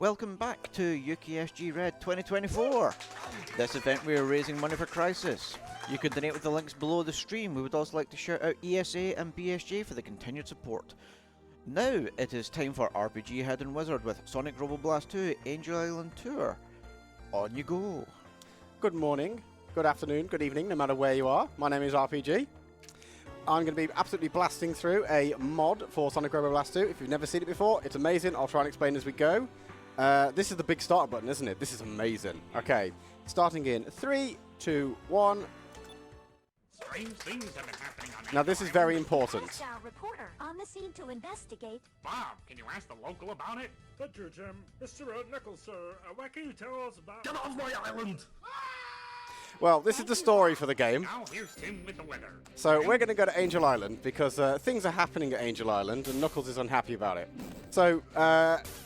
Welcome back to UKSG Red 2024. This event we are raising money for Crisis. You can donate with the links below the stream. We would also like to shout out ESA and BSJ for the continued support. Now it is time for RPG Head and Wizard with Sonic Robo Blast 2 Angel Island Tour. On you go. Good morning, good afternoon, good evening, no matter where you are. My name is RPG. I'm going to be absolutely blasting through a mod for Sonic Robo Blast 2. If you've never seen it before, it's amazing. I'll try and explain as we go. This is the big start button, isn't it? This is amazing. Okay, starting in 3, 2, 1. Strange things have been happening on Now this is very important. Hostile reporter on the scene to investigate. Bob, can you ask the local about it? Thank you, Jim. Mr. Knuckles, sir, what can you tell us about... Get off my island! Well, this is the story for the game. Now here's Tim with the weather. So we're going to go to Angel Island because things are happening at Angel Island and Knuckles is unhappy about it. So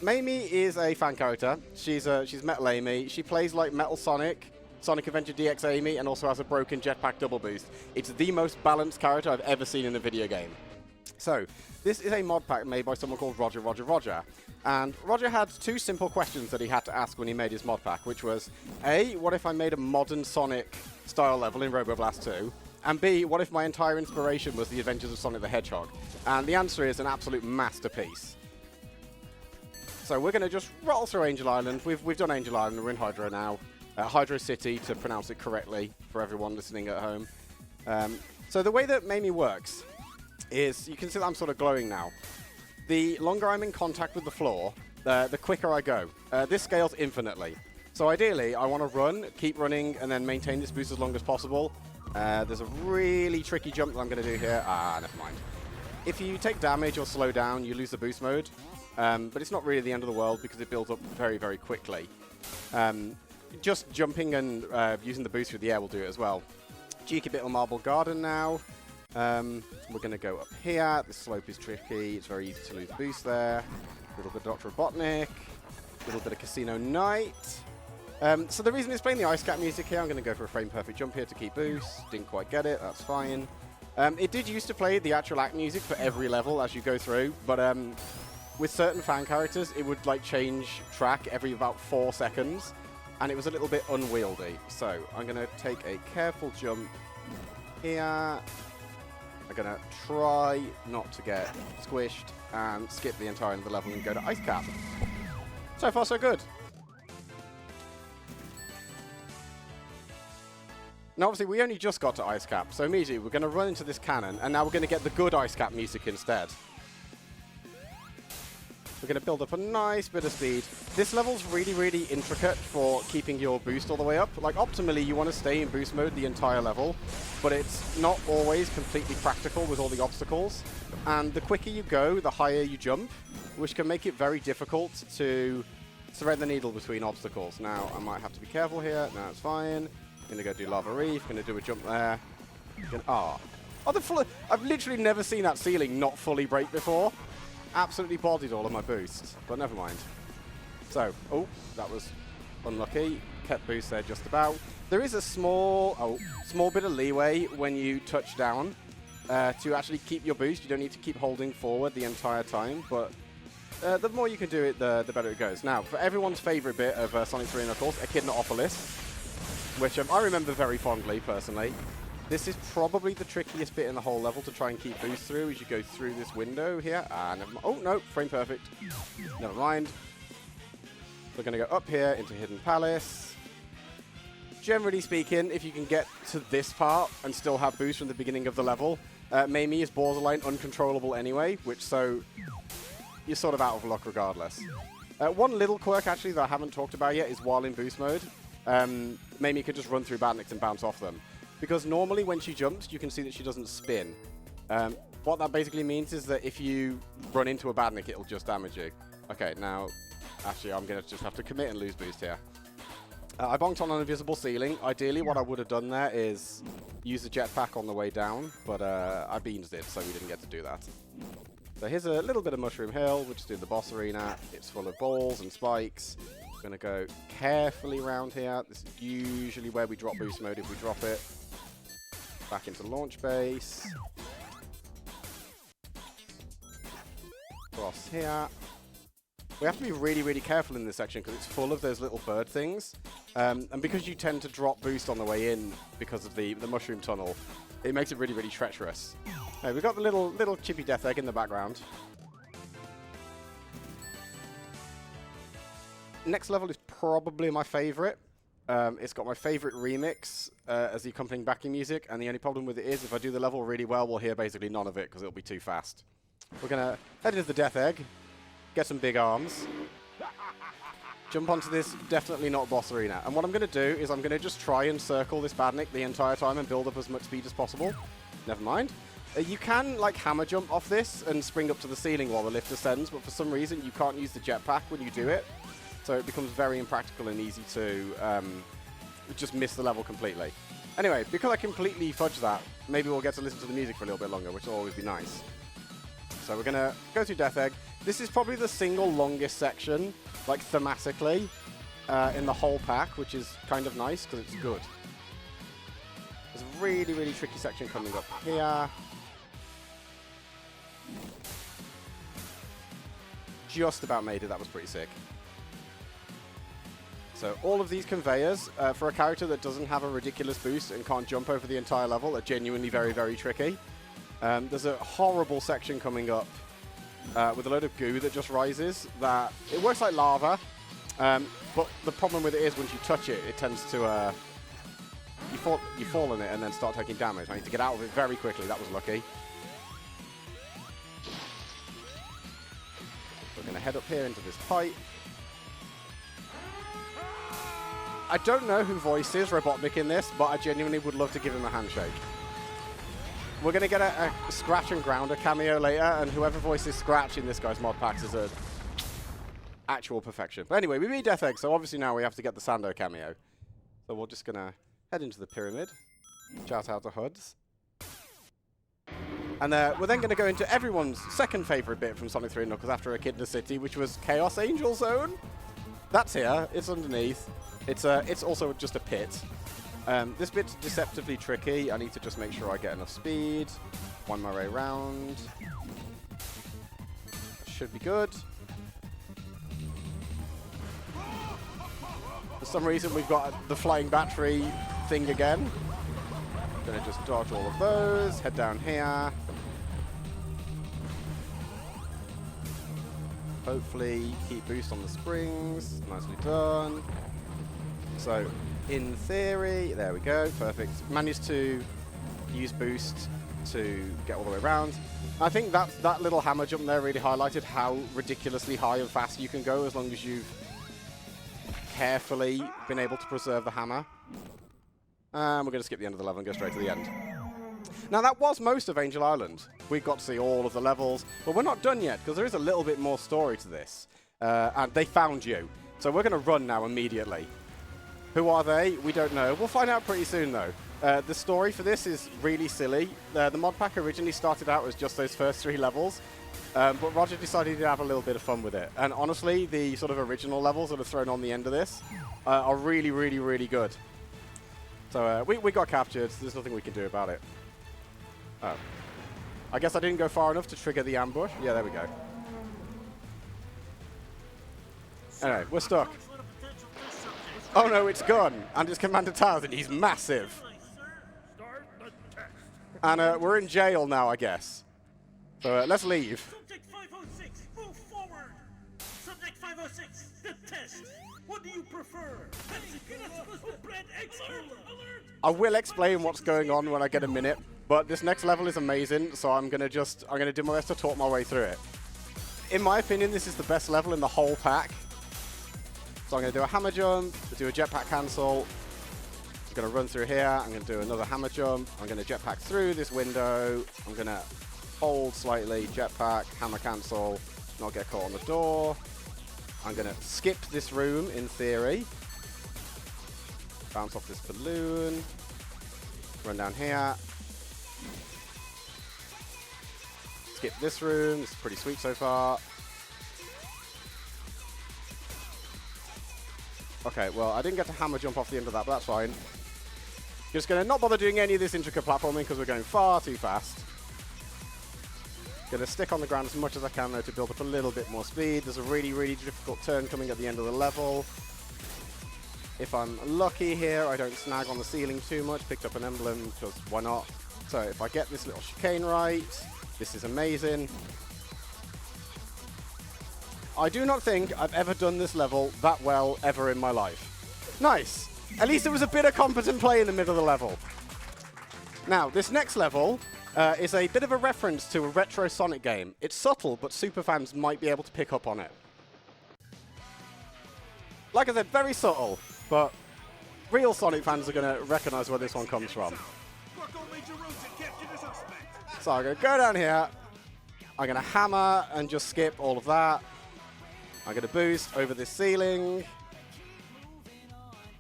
Maimy is a fan character. She's Metal Amy. She plays like Metal Sonic, Sonic Adventure DX Amy, and also has a broken jetpack double boost. It's the most balanced character I've ever seen in a video game. So this is a mod pack made by someone called Roger. And Roger had two simple questions that he had to ask when he made his mod pack, which was, A, what if I made a modern Sonic style level in Robo Blast 2? And B, what if my entire inspiration was the Adventures of Sonic the Hedgehog? And the answer is an absolute masterpiece. So we're going to just roll through Angel Island. We've done Angel Island, we're in Hydro now. Hydro City, to pronounce it correctly for everyone listening at home. So the way that Maimy works is, you can see that I'm sort of glowing now. The longer I'm in contact with the floor, the quicker I go. This scales infinitely. So ideally, I want to run, keep running, and then maintain this boost as long as possible. There's a really tricky jump that I'm going to do here. Never mind. If you take damage or slow down, you lose the boost mode. But it's not really the end of the world because it builds up very, very quickly. Just jumping and using the boost through the air will do it as well. Cheeky bit of Marble Garden now. We're going to go up here. The slope is tricky. It's very easy to lose boost there. A little bit of Dr. Robotnik. A little bit of Casino Night. So the reason it's playing the Ice Cap music here, I'm going to go for a frame perfect jump here to keep boost. Didn't quite get it. That's fine. It did used to play the actual act music for every level as you go through, but with certain fan characters, it would like change track every about 4 seconds, and it was a little bit unwieldy. So I'm going to take a careful jump here. I'm going to try not to get squished and skip the entire end of the level and go to Ice Cap. So far, so good. Now, obviously, we only just got to Ice Cap, so immediately we're going to run into this cannon, and now we're going to get the good Ice Cap music instead. We're going to build up a nice bit of speed. This level's really, really intricate for keeping your boost all the way up. Like, optimally, you want to stay in boost mode the entire level, but it's not always completely practical with all the obstacles. And the quicker you go, the higher you jump, which can make it very difficult to thread the needle between obstacles. Now, I might have to be careful here. No, it's fine. Going to go do Lava Reef. Going to do a jump there. I've literally never seen that ceiling not fully break before. Absolutely bodied all of my boosts, but never mind. So, that was unlucky. Kept boost there just about. There is a small bit of leeway when you touch down to actually keep your boost. You don't need to keep holding forward the entire time, but the more you can do it, the better it goes. Now, for everyone's favorite bit of Sonic 3 Knuckles, Echidnaopolis, which I remember very fondly, personally. This is probably the trickiest bit in the whole level to try and keep boost through as you go through this window here. Never mind. Oh, no, frame perfect. Never mind. We're going to go up here into Hidden Palace. Generally speaking, if you can get to this part and still have boost from the beginning of the level, Maimy is borderline uncontrollable anyway, so you're sort of out of luck regardless. One little quirk, actually, that I haven't talked about yet is while in boost mode, Maimy could just run through badniks and bounce off them. Because normally when she jumps, you can see that she doesn't spin. What that basically means is that if you run into a badnik, it'll just damage you. Okay, now, actually, I'm going to just have to commit and lose boost here. I bonked on an invisible ceiling. Ideally, what I would have done there is use the jetpack on the way down, but I beans it, so we didn't get to do that. So here's a little bit of Mushroom Hill. We're just doing the boss arena. It's full of balls and spikes. We're going to go carefully around here. This is usually where we drop boost mode if we drop it. Back into launch base. Cross here. we have to be really, really careful in this section because it's full of those little bird things. And because you tend to drop boost on the way in because of the mushroom tunnel, it makes it really, really treacherous. We've got the little chippy death egg in the background. Next level is probably my favorite. It's got my favorite remix as the accompanying backing music, and the only problem with it is if I do the level really well, we'll hear basically none of it because it'll be too fast. We're going to head into the death egg, get some big arms, jump onto this definitely not boss arena. And what I'm going to do is I'm going to just try and circle this badnik the entire time and build up as much speed as possible. Never mind. You can like hammer jump off this and spring up to the ceiling while the lift ascends, but for some reason you can't use the jetpack when you do it. So it becomes very impractical and easy to just miss the level completely. Anyway, because I completely fudged that, maybe we'll get to listen to the music for a little bit longer, which will always be nice. So we're going to go through Death Egg. This is probably the single longest section, like thematically, in the whole pack, which is kind of nice because it's good. There's a really, really tricky section coming up here. Just about made it. That was pretty sick. So all of these conveyors, for a character that doesn't have a ridiculous boost and can't jump over the entire level, are genuinely very, very tricky. There's a horrible section coming up with a load of goo that just rises. That it works like lava, but the problem with it is once you touch it, it tends to you fall in it and then start taking damage. I need to get out of it very quickly. That was lucky. We're going to head up here into this pipe. I don't know who voices Robotnik in this, but I genuinely would love to give him a handshake. We're going to get a Scratch and Grounder cameo later, and whoever voices Scratch in this guy's mod packs is a actual perfection. But anyway, we beat Death Egg, so obviously now we have to get the Sando cameo. So we're just going to head into the pyramid. Shout out to Huds. And we're then going to go into everyone's second favorite bit from Sonic 3 and Knuckles after Echidna City, which was Chaos Angel Zone. That's here. It's underneath. It's also just a pit. This bit's deceptively tricky. I need to just make sure I get enough speed. Wind my way around. Should be good. For some reason, we've got the flying battery thing again. Gonna just dodge all of those. Head down here. Hopefully, keep boost on the springs. Nicely done. So, in theory, there we go, perfect. Managed to use boost to get all the way around. I think that little hammer jump there really highlighted how ridiculously high and fast you can go as long as you've carefully been able to preserve the hammer. And we're going to skip the end of the level and go straight to the end. Now, that was most of Angel Island. We got to see all of the levels, but we're not done yet because there is a little bit more story to this. And they found you. So we're going to run now immediately. Who are they? We don't know. We'll find out pretty soon, though. The story for this is really silly. The mod pack originally started out as just those first 3 levels, but Roger decided to have a little bit of fun with it. And honestly, the sort of original levels that are thrown on the end of this are really, really, really good. So we got captured. So there's nothing we can do about it. Oh. I guess I didn't go far enough to trigger the ambush. Yeah, there we go. Anyway, we're stuck. Oh no, it's gone. And it's Commander Taz, and he's massive. And we're in jail now, I guess. So let's leave. Subject 506, move forward. Subject 506, the test. What do you prefer? I will explain what's going on when I get a minute, but this next level is amazing, so I'm gonna do my best to talk my way through it. In my opinion, this is the best level in the whole pack. So I'm going to do a hammer jump, do a jetpack cancel. I'm going to run through here. I'm going to do another hammer jump. I'm going to jetpack through this window. I'm going to hold slightly, jetpack, hammer cancel, not get caught on the door. I'm going to skip this room in theory. Bounce off this balloon. Run down here. Skip this room. This is pretty sweet so far. Okay, well, I didn't get to hammer jump off the end of that, but that's fine. Just going to not bother doing any of this intricate platforming because we're going far too fast. Gonna stick on the ground as much as I can though to build up a little bit more speed. There's a really, really difficult turn coming at the end of the level. If I'm lucky here, I don't snag on the ceiling too much. Picked up an emblem, because why not? So if I get this little chicane right, this is amazing. I do not think I've ever done this level that well ever in my life. Nice! At least it was a bit of competent play in the middle of the level. Now, this next level is a bit of a reference to a retro Sonic game. It's subtle, but superfans might be able to pick up on it. Like I said, very subtle, but real Sonic fans are going to recognize where this one comes from. So I'm going to go down here. I'm going to hammer and just skip all of that. I'm going to boost over this ceiling.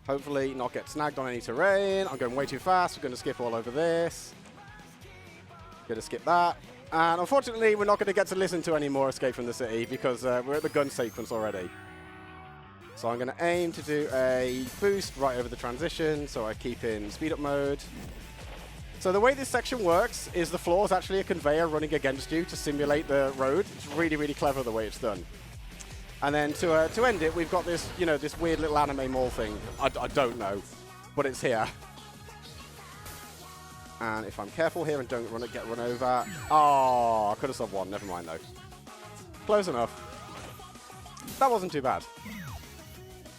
Hopefully not get snagged on any terrain. I'm going way too fast. We're going to skip all over this. Going to skip that. And unfortunately, we're not going to get to listen to any more Escape from the City because we're at the gun sequence already. So I'm going to aim to do a boost right over the transition, so I keep in speed up mode. So the way this section works is the floor is actually a conveyor running against you to simulate the road. It's really, really clever the way it's done. And then to end it, we've got this, you know, this weird little anime mall thing. I don't know, but it's here. And if I'm careful here and don't get run over, oh, I could have sub one. Never mind though. Close enough. That wasn't too bad.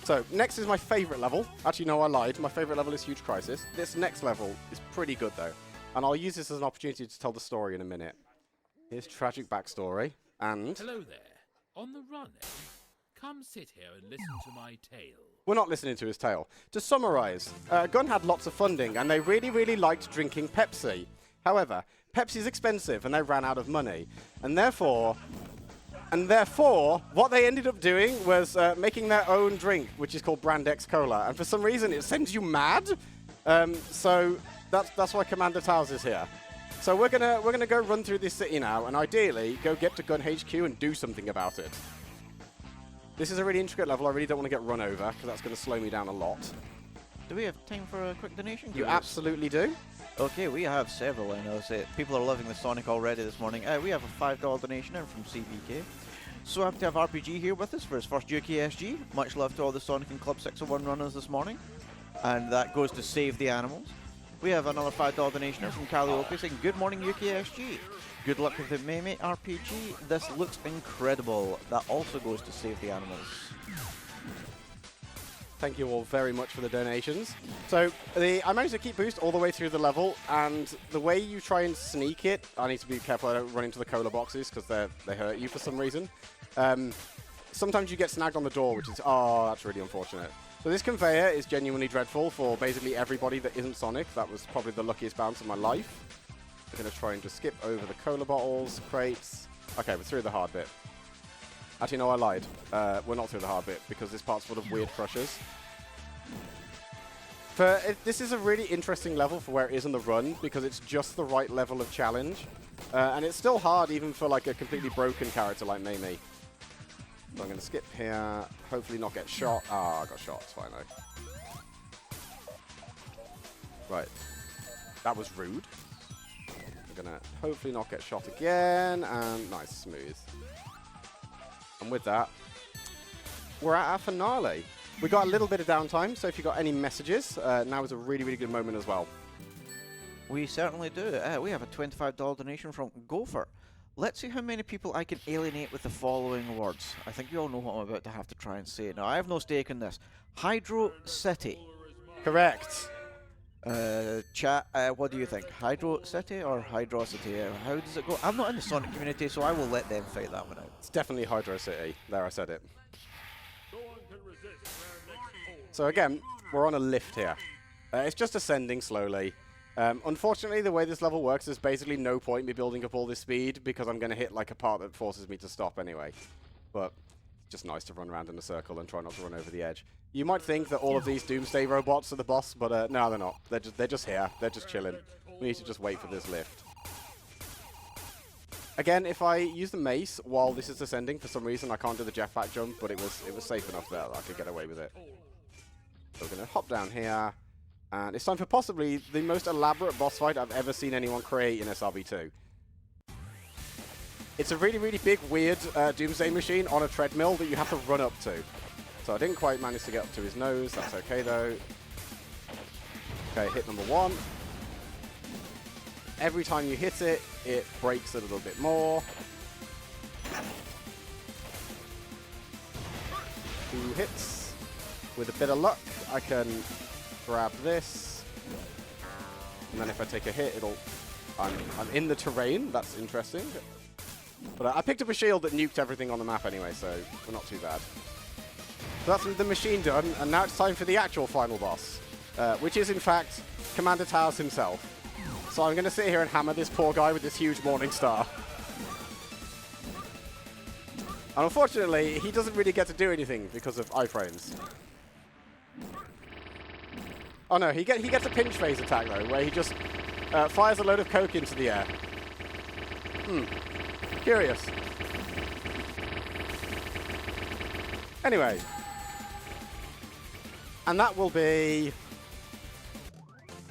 So next is my favorite level. Actually, no, I lied. My favorite level is Huge Crisis. This next level is pretty good though, and I'll use this as an opportunity to tell the story in a minute. Here's tragic backstory, and hello there. On the run, eh? Come sit here and listen to my tale. we're not listening to his tale. To summarize, Gun had lots of funding, and they really, really liked drinking Pepsi. However, Pepsi's expensive, and they ran out of money, and therefore, what they ended up doing was making their own drink, which is called Brand X Cola. And for some reason, it sends you mad. So that's why Commander Towers is here. So we're gonna go run through this city now, and ideally go get to Gun HQ and do something about it. This is a really intricate level. I really don't want to get run over because that's going to slow me down a lot. Do we have time for a quick donation? You absolutely do. Okay, we have several. I know. People are loving the Sonic already this morning. We have a $5 donation in from CVK. So happy to have RPG here with us for his first UKSG. Much love to all the Sonic and Club 601 runners this morning. And that goes to Save the Animals. We have another $5 donation from Calliope saying, good morning UKSG. Good luck with the Maimy RPG. This looks incredible. That also goes to Save the Animals. Thank you all very much for the donations. So I managed to keep boost all the way through the level, and the way you try and sneak it, I need to be careful I don't run into the cola boxes because they hurt you for some reason. Sometimes you get snagged on the door, which is, oh, that's really unfortunate. So this conveyor is genuinely dreadful for basically everybody that isn't Sonic. That was probably the luckiest bounce of my life. I'm going to try and just skip over the cola bottles, crates. Okay, we're through the hard bit. Actually, no, I lied. We're not through the hard bit because this part's full of weird crushers. This is a really interesting level for where it is in the run because it's just the right level of challenge. And it's still hard even for like a completely broken character like Maimy. So I'm going to skip here, hopefully not get shot. Ah, I got shot, it's fine though. Right. That was rude. I'm going to hopefully not get shot again, and nice, smooth. And with that, we're at our finale. We got a little bit of downtime, so if you got any messages, now is a really, really good moment as well. We certainly do. We have a $25 donation from Gopher. Let's see how many people I can alienate with the following words. I think you all know what I'm about to have to try and say. Now, I have no stake in this. Hydro City. Correct. Chat, what do you think? Hydro City or Hydrocity? How does it go? I'm not in the Sonic community, so I will let them fight that one out. It's definitely Hydro City. There, I said it. So again, we're on a lift here. It's just ascending slowly. Unfortunately, the way this level works, there's basically no point in me building up all this speed because I'm going to hit like a part that forces me to stop anyway. But it's just nice to run around in a circle and try not to run over the edge. You might think that all of these Doomsday robots are the boss, but no, they're not. They're just here. They're just chilling. We need to just wait for this lift. Again, if I use the mace while this is ascending, for some reason I can't do the jetpack jump, but it was safe enough there that I could get away with it. So we're going to hop down here. And it's time for possibly the most elaborate boss fight I've ever seen anyone create in SRB2. It's a really, really big, weird Doomsday machine on a treadmill that you have to run up to. So I didn't quite manage to get up to his nose. That's okay, though. Okay, hit number 1. Every time you hit it, it breaks a little bit more. 2 hits. With a bit of luck, I can grab this. And then if I take a hit, I'm in the terrain. That's interesting. But I picked up a shield that nuked everything on the map anyway, so we're not too bad. So that's the machine done, and now it's time for the actual final boss, which is, in fact, Commander Towers himself. So I'm going to sit here and hammer this poor guy with this huge Morning Star. And unfortunately, he doesn't really get to do anything because of iframes. Oh no, he gets a pinch phase attack, though, where he just fires a load of coke into the air. Curious. Anyway. And that will be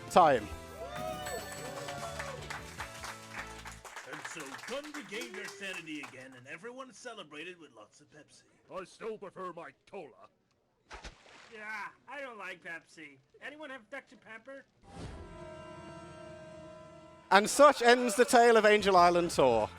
time. And so Kun regained their sanity again, and everyone celebrated with lots of Pepsi. I still prefer my cola. Yeah, I don't like Pepsi. Anyone have Dr. Pepper? And such ends the tale of Angel Island Tour.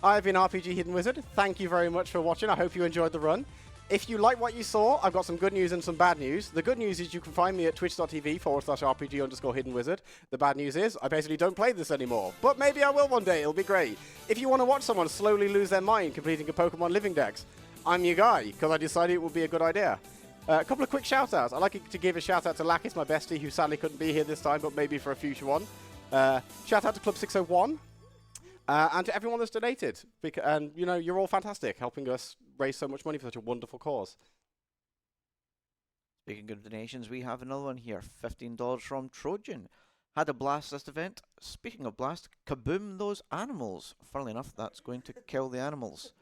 I've been RPG Hidden Wizard. Thank you very much for watching. I hope you enjoyed the run. If you like what you saw, I've got some good news and some bad news. The good news is you can find me at twitch.tv/RPG_Hidden Wizard. The bad news is I basically don't play this anymore. But maybe I will one day. It'll be great. If you want to watch someone slowly lose their mind completing a Pokemon Living Dex, I'm your guy, because I decided it would be a good idea. A couple of quick shout-outs. I'd like to give a shout-out to Lakis, my bestie, who sadly couldn't be here this time, but maybe for a future one. Shout-out to Club 601. And to everyone that's donated. And, you know, you're all fantastic, helping us raise so much money for such a wonderful cause. Speaking of donations, we have another one here. $15 from Trojan. Had a blast this event. Speaking of blast, kaboom those animals. Funnily enough, that's going to kill the animals.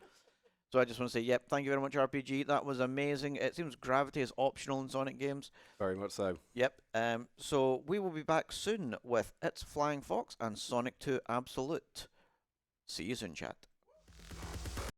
So I just want to say, yep, thank you very much, RPG. That was amazing. It seems gravity is optional in Sonic games. Very much so. Yep. So we will be back soon with It's Flying Fox and Sonic 2 Absolute. See you soon, chat.